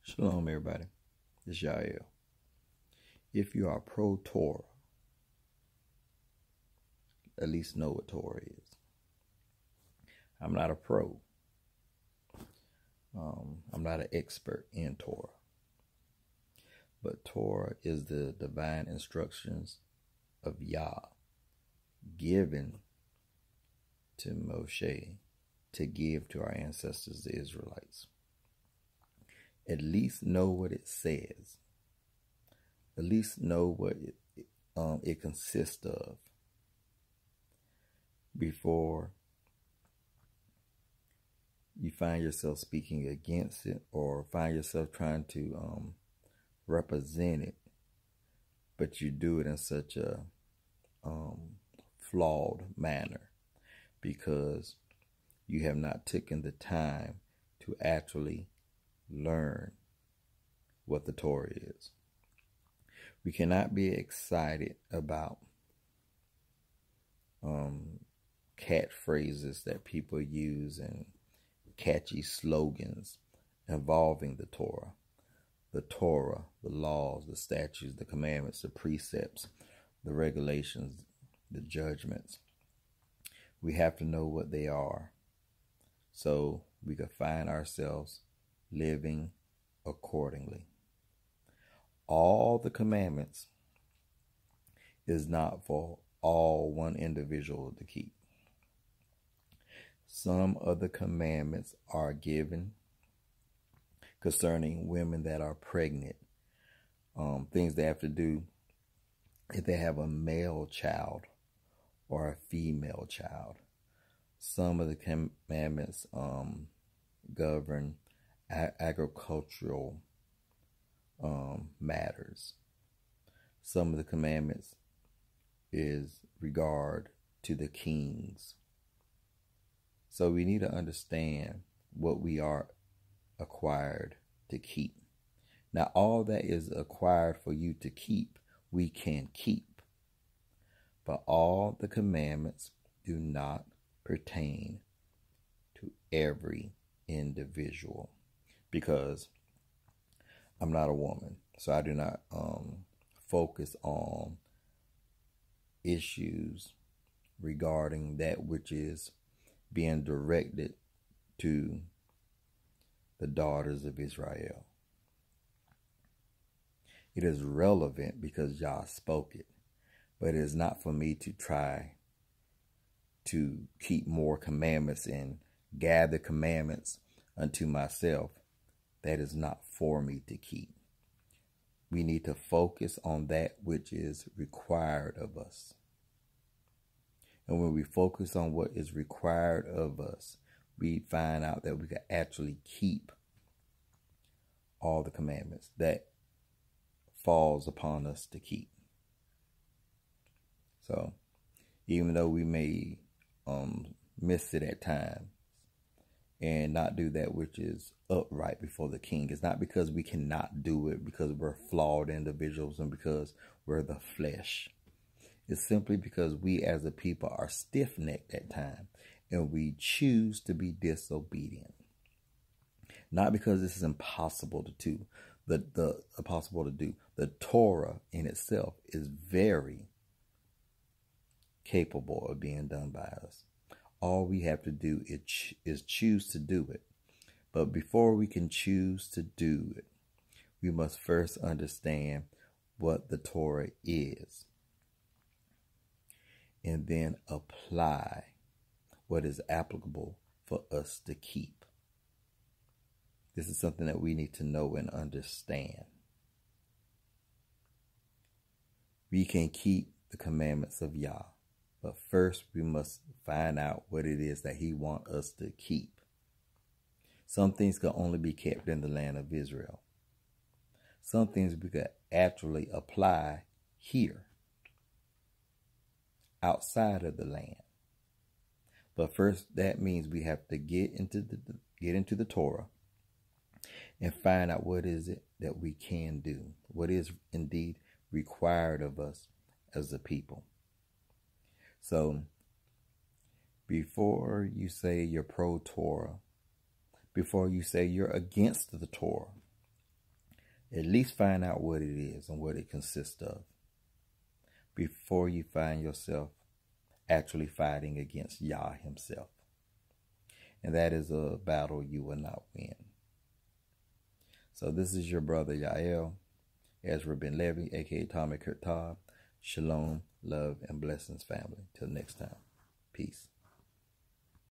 Shalom, everybody. This is Yael. If you are pro-Torah, at least know what Torah is. I'm not a pro. I'm not an expert in Torah. But Torah is the divine instructions of Yah given to Moshe to give to our ancestors, the Israelites. At least know what it says. At least know what it consists of before you find yourself speaking against it or find yourself trying to represent it, but you do it in such a flawed manner because you have not taken the time to actually learn what the Torah is. We cannot be excited about catchphrases that people use and catchy slogans involving the Torah. The Torah, the laws, the statutes, the commandments, the precepts, the regulations, the judgments. We have to know what they are so we can find ourselves living accordingly. All the commandments is not for all one individual to keep. Some of the commandments are given concerning women that are pregnant, things they have to do if they have a male child or a female child. Some of the commandments govern agricultural matters. Some of the commandments is regard to the kings. So we need to understand what we are acquired to keep. Now, all that is acquired for you to keep, we can keep. But all the commandments do not pertain to every individual, because I'm not a woman, so I do not focus on issues regarding that which is being directed to the daughters of Israel. It is relevant because Yah spoke it, but it is not for me to try to keep more commandments and gather commandments unto myself. That is not for me to keep. We need to focus on that which is required of us. And when we focus on what is required of us, we find out that we can actually keep all the commandments that falls upon us to keep. So, even though we may miss it at times and not do that which is upright before the king, it's not because we cannot do it because we're flawed individuals and because we're the flesh. It's simply because we as a people are stiff-necked at times and we choose to be disobedient. Not because this is impossible to do. The Torah in itself is very capable of being done by us. All we have to do is choose to do it. But before we can choose to do it, we must first understand what the Torah is, and then apply what is applicable for us to keep. This is something that we need to know and understand. We can keep the commandments of Yah, but first we must find out what it is that He wants us to keep. Some things can only be kept in the land of Israel. Some things we could actually apply here, outside of the land. But first, that means we have to get into the Torah and find out what is it that we can do, what is indeed required of us as a people. So, before you say you're pro-Torah, before you say you're against the Torah, At least find out what it is and what it consists of before you find yourself actually fighting against Yah himself. And that is a battle you will not win. So this is your brother Yael, Ezra Ben Levi, a.k.a. Tommy Kurtab. Shalom, love, and blessings, family. Till next time. Peace.